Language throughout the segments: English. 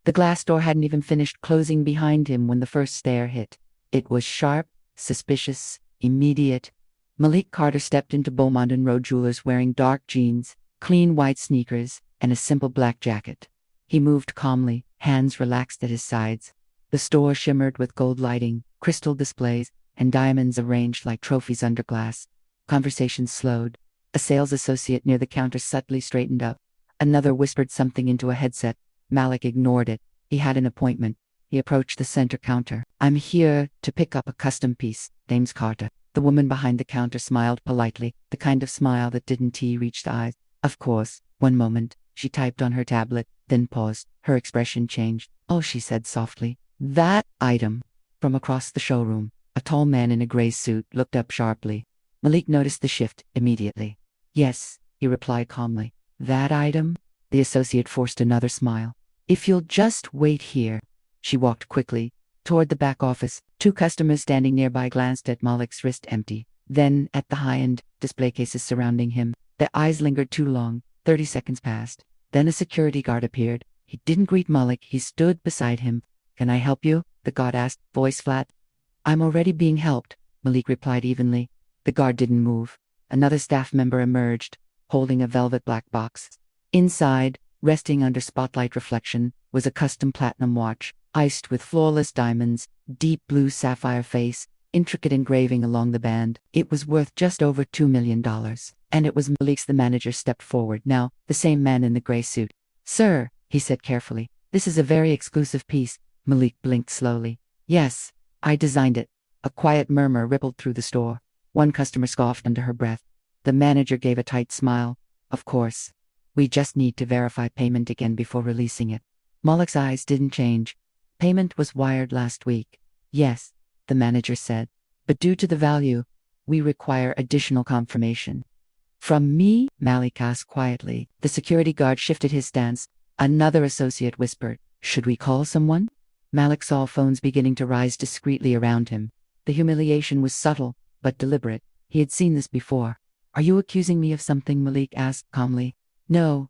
The glass door hadn't even finished closing behind him when the first stare hit. It was sharp, suspicious, immediate. Malik Carter stepped into Beaumont and Road Jewelers wearing dark jeans, clean white sneakers, and a simple black jacket. He moved calmly, hands relaxed at his sides. The store shimmered with gold lighting, crystal displays, and diamonds arranged like trophies under glass. Conversations slowed. A sales associate near the counter subtly straightened up. Another whispered something into a headset. Malik ignored it. He had an appointment. He approached the center counter. "I'm here to pick up a custom piece, name's Carter." The woman behind the counter smiled politely, the kind of smile that didn't reach the eyes. "Of course." One moment, she typed on her tablet, then paused. Her expression changed. "Oh," she said softly. "That item." From across the showroom, a tall man in a gray suit looked up sharply. Malik noticed the shift immediately. "Yes," he replied calmly. "That item?" The associate forced another smile. "If you'll just wait here." She walked quickly toward the back office. Two customers standing nearby glanced at Malik's wrist empty, then at the high-end display cases surrounding him. Their eyes lingered too long. 30 seconds passed. Then a security guard appeared. He didn't greet Malik. He stood beside him. "Can I help you?" the guard asked, voice flat. "I'm already being helped," Malik replied evenly. The guard didn't move. Another staff member emerged, holding a velvet black box. Inside, resting under spotlight reflection, was a custom platinum watch, iced with flawless diamonds, deep blue sapphire face, intricate engraving along the band. It was worth just over $2 million. And it was Malik's. The manager stepped forward, now the same man in the gray suit. "Sir," he said carefully, "this is a very exclusive piece." Malik blinked slowly. "Yes, I designed it." A quiet murmur rippled through the store. One customer scoffed under her breath. The manager gave a tight smile. "Of course. We just need to verify payment again before releasing it." Malik's eyes didn't change. "Payment was wired last week." "Yes," the manager said. "But due to the value, we require additional confirmation." "From me?" Malik asked quietly. The security guard shifted his stance. Another associate whispered, "Should we call someone?" Malik saw phones beginning to rise discreetly around him. The humiliation was subtle, but deliberate. He had seen this before. "Are you accusing me of something?" Malik asked calmly. No,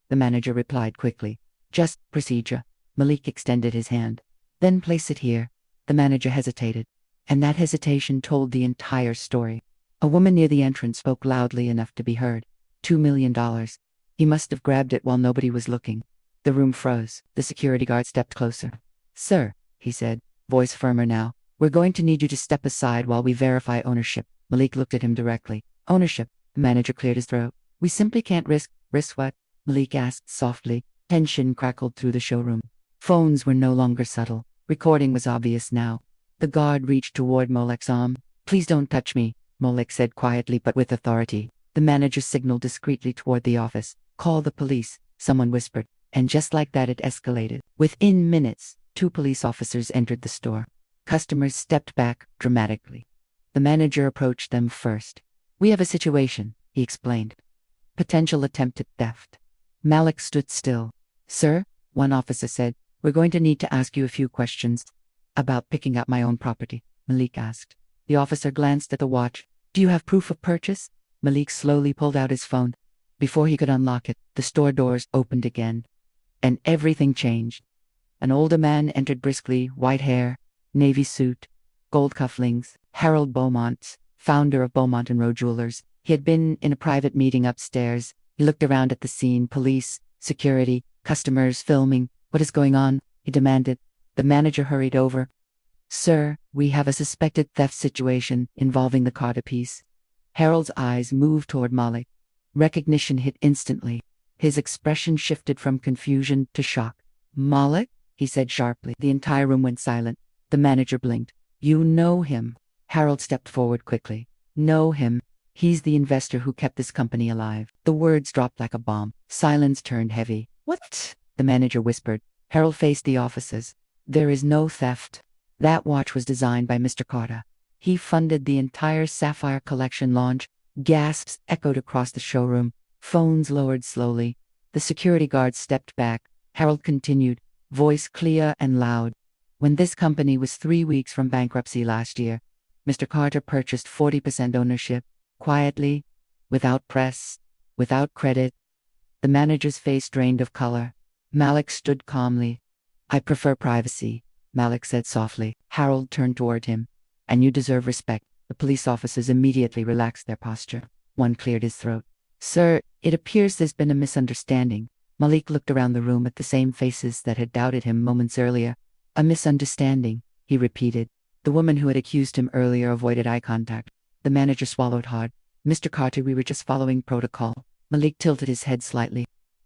the manager replied quickly. "Just procedure." Malik extended his hand. "Then place it here." The manager hesitated, and that hesitation told the entire story. A woman near the entrance spoke loudly enough to be heard. $2 million. He must have grabbed it while nobody was looking. The room froze. The security guard stepped closer. "Sir," he said, voice firmer now, "we're going to need you to step aside while we verify ownership." Malik looked at him directly. "Ownership?" The manager cleared his throat. "We simply can't risk." "Risk what?" Malik asked softly. Tension crackled through the showroom. Phones were no longer subtle. Recording was obvious now. The guard reached toward Malik's arm. "Please don't touch me," Malik said quietly but with authority. The manager signaled discreetly toward the office. "Call the police," someone whispered. And just like that it escalated. Within minutes, 2 police officers entered the store. Customers stepped back dramatically. The manager approached them first. "We have a situation," he explained. "Potential attempted theft." Malik stood still. "Sir," one officer said, "we're going to need to ask you a few questions." "About picking up my own property?" Malik asked. The officer glanced at the watch. "Do you have proof of purchase?" Malik slowly pulled out his phone. Before he could unlock it, the store doors opened again. And everything changed. An older man entered briskly, white hair, navy suit, gold cufflinks. Harold Beaumont, founder of Beaumont and Road Jewelers. He had been in a private meeting upstairs. He looked around at the scene, police, security, customers, filming. "What is going on?" he demanded. The manager hurried over. "Sir, we have a suspected theft situation involving the Carter piece." Harold's eyes moved toward Malik. Recognition hit instantly. His expression shifted from confusion to shock. "Malik?" he said sharply. The entire room went silent. The manager blinked. "You know him?" Harold stepped forward quickly. "Know him. He's the investor who kept this company alive." The words dropped like a bomb. Silence turned heavy. "What?" the manager whispered. Harold faced the officers. "There is no theft. That watch was designed by Mr. Carter. He funded the entire Sapphire Collection launch." Gasps echoed across the showroom. Phones lowered slowly. The security guard stepped back. Harold continued, voice clear and loud. "When this company was 3 weeks from bankruptcy last year, Mr. Carter purchased 40% ownership, quietly, without press, without credit." The manager's face drained of color. Malik stood calmly. I prefer privacy, Malik said softly. Harold turned toward him. And you deserve respect. The police officers immediately relaxed their posture. One cleared his throat. Sir, it appears there's been a misunderstanding. Malik looked around the room at the same faces that had doubted him moments earlier. A misunderstanding, he repeated. The woman who had accused him earlier avoided eye contact. The manager swallowed hard. Mr. Carter, we were just following protocol. Malik tilted his head slightly.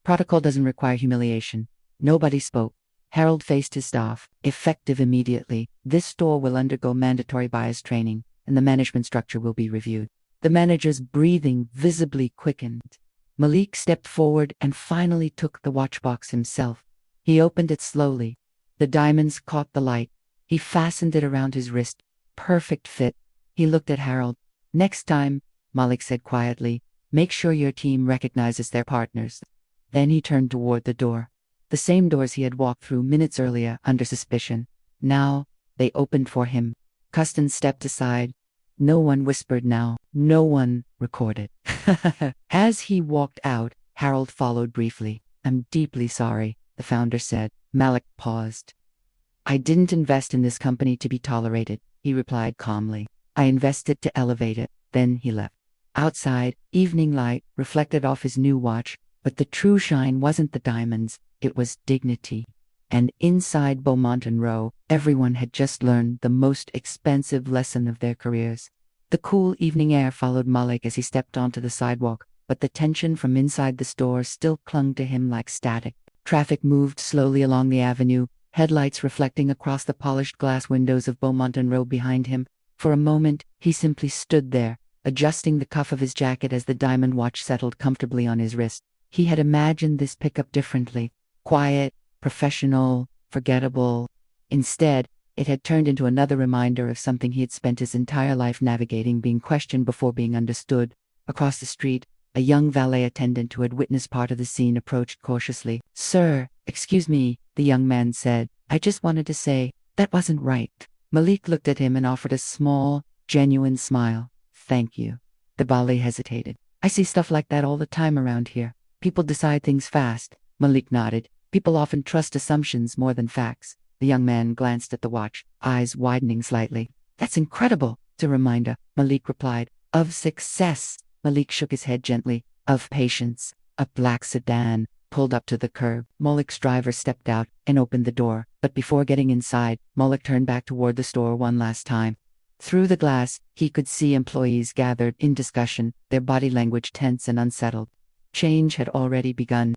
Protocol doesn't require humiliation. Nobody spoke. Harold faced his staff. Effective immediately. This store will undergo mandatory bias training, and the management structure will be reviewed. The manager's breathing visibly quickened. Malik stepped forward and finally took the watchbox himself. He opened it slowly. The diamonds caught the light. He fastened it around his wrist. Perfect fit. He looked at Harold. Next time, Malik said quietly, make sure your team recognizes their partners. Then he turned toward the door. The same doors he had walked through minutes earlier under suspicion. Now, they opened for him. Custon stepped aside. No one whispered now. No one recorded. As he walked out, Harold followed briefly. I'm deeply sorry, the founder said. Malik paused. I didn't invest in this company to be tolerated, he replied calmly. I invested to elevate it. Then he left. Outside, evening light reflected off his new watch, but the true shine wasn't the diamonds, it was dignity. And inside Beaumont and Roe, everyone had just learned the most expensive lesson of their careers. The cool evening air followed Malik as he stepped onto the sidewalk, but the tension from inside the store still clung to him like static. Traffic moved slowly along the avenue, headlights reflecting across the polished glass windows of Beaumont and Roe behind him. For a moment, he simply stood there, adjusting the cuff of his jacket as the diamond watch settled comfortably on his wrist. He had imagined this pickup differently. Quiet, professional, forgettable. Instead, it had turned into another reminder of something he had spent his entire life navigating, being questioned before being understood. Across the street, a young valet attendant who had witnessed part of the scene approached cautiously. Sir, excuse me, the young man said. I just wanted to say, that wasn't right. Malik looked at him and offered a small, genuine smile. Thank you. The valet hesitated. I see stuff like that all the time around here. People decide things fast. Malik nodded. People often trust assumptions more than facts. The young man glanced at the watch, eyes widening slightly. That's incredible. It's a reminder, Malik replied. Of success. Malik shook his head gently. Of patience. A black sedan pulled up to the curb. Malik's driver stepped out and opened the door. But before getting inside, Malik turned back toward the store one last time. Through the glass, he could see employees gathered in discussion, their body language tense and unsettled. Change had already begun.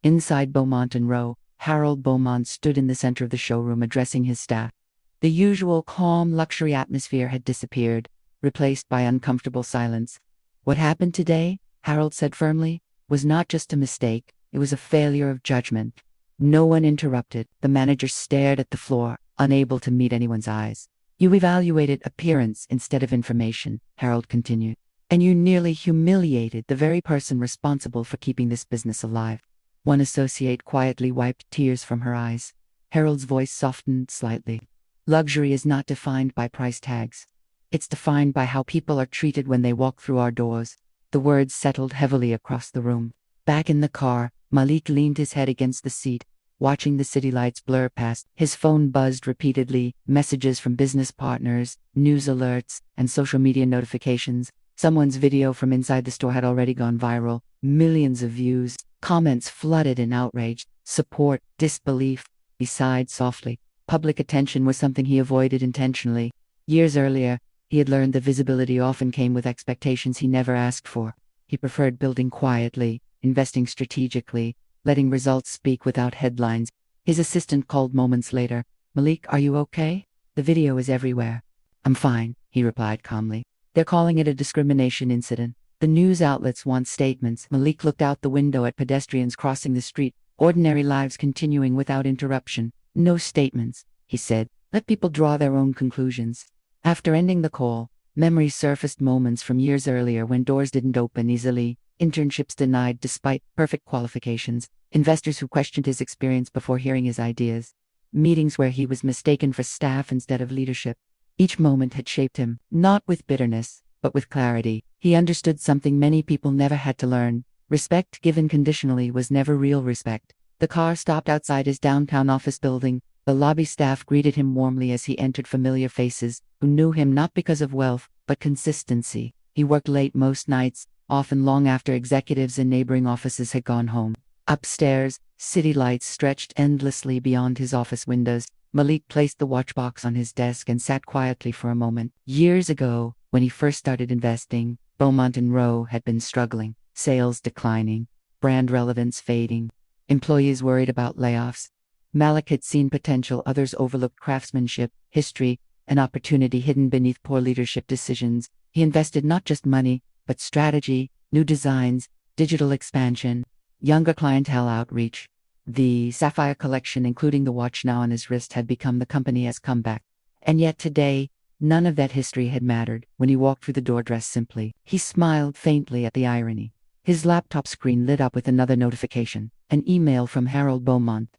Inside Beaumont and Roe, Harold Beaumont stood in the center of the showroom addressing his staff. The usual calm luxury atmosphere had disappeared, replaced by uncomfortable silence. What happened today, Harold said firmly, was not just a mistake, it was a failure of judgment. No one interrupted. The manager stared at the floor, unable to meet anyone's eyes. You evaluated appearance instead of information, Harold continued. And you nearly humiliated the very person responsible for keeping this business alive. One associate quietly wiped tears from her eyes. Harold's voice softened slightly. Luxury is not defined by price tags. It's defined by how people are treated when they walk through our doors. The words settled heavily across the room. Back in the car, Malik leaned his head against the seat, watching the city lights blur past. His phone buzzed repeatedly, messages from business partners, news alerts, and social media notifications. Someone's video from inside the store had already gone viral. Millions of views. Comments flooded in outrage, support, disbelief. He sighed softly. Public attention was something he avoided intentionally. Years earlier, he had learned that visibility often came with expectations he never asked for. He preferred building quietly, investing strategically, letting results speak without headlines. His assistant called moments later. Malik, are you okay? The video is everywhere. I'm fine, he replied calmly. They're calling it a discrimination incident. The news outlets want statements. Malik looked out the window at pedestrians crossing the street, ordinary lives continuing without interruption. No statements, he said. Let people draw their own conclusions. After ending the call, memories surfaced, moments from years earlier when doors didn't open easily, internships denied despite perfect qualifications, investors who questioned his experience before hearing his ideas, meetings where he was mistaken for staff instead of leadership. Each moment had shaped him, not with bitterness, but with clarity. He understood something many people never had to learn. Respect given conditionally was never real respect. The car stopped outside his downtown office building. The lobby staff greeted him warmly as he entered. Familiar faces who knew him not because of wealth, but consistency. He worked late most nights, often long after executives in neighboring offices had gone home. Upstairs, city lights stretched endlessly beyond his office windows. Malik placed the watchbox on his desk and sat quietly for a moment. Years ago, when he first started investing, Beaumont and Roe had been struggling, sales declining, brand relevance fading, employees worried about layoffs. Malik had seen potential others overlooked: craftsmanship, history, and opportunity hidden beneath poor leadership decisions. He invested not just money, but strategy, new designs, digital expansion, younger clientele outreach. The Sapphire collection, including the watch now on his wrist, had become the company's comeback. And yet today, none of that history had mattered. When he walked through the door dressed simply, he smiled faintly at the irony. His laptop screen lit up with another notification, an email from Harold Beaumont.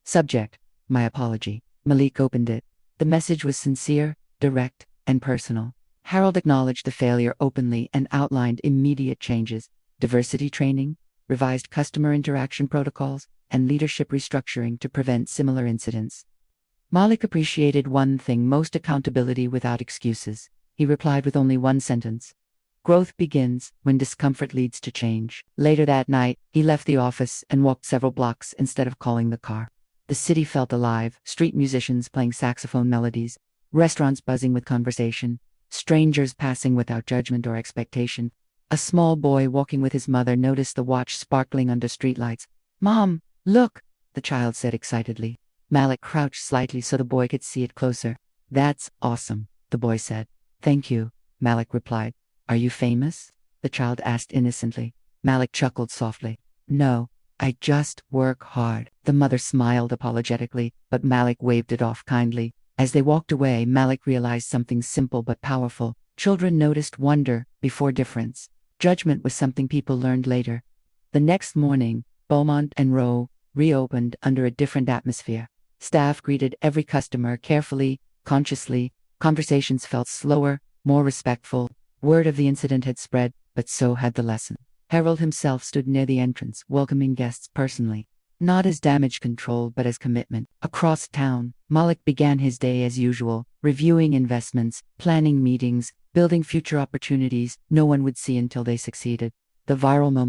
Subject: my apology. Malik opened it. The message was sincere, direct, and personal. Harold acknowledged the failure openly and outlined immediate changes: diversity training, revised customer interaction protocols, and leadership restructuring to prevent similar incidents. Malik appreciated one thing most: accountability without excuses. He replied with only one sentence: growth begins when discomfort leads to change. Later that night, he left the office and walked several blocks instead of calling the car. The city felt alive: street musicians playing saxophone melodies, restaurants buzzing with conversation, strangers passing without judgment or expectation. A small boy walking with his mother noticed the watch sparkling under streetlights. "Mom, look," the child said excitedly. Malik crouched slightly so the boy could see it closer. "That's awesome," the boy said. "Thank you," Malik replied. "Are you famous?" the child asked innocently. Malik chuckled softly. "No, I just work hard." The mother smiled apologetically, but Malik waved it off kindly. As they walked away, Malik realized something simple but powerful. Children noticed wonder before difference. Judgment was something people learned later. The next morning, Beaumont and Roe reopened under a different atmosphere. Staff greeted every customer carefully, consciously. Conversations felt slower, more respectful. Word of the incident had spread, but so had the lesson. Harold himself stood near the entrance, welcoming guests personally. Not as damage control, but as commitment. Across town, Malik began his day as usual, reviewing investments, planning meetings, building future opportunities no one would see until they succeeded. The viral moment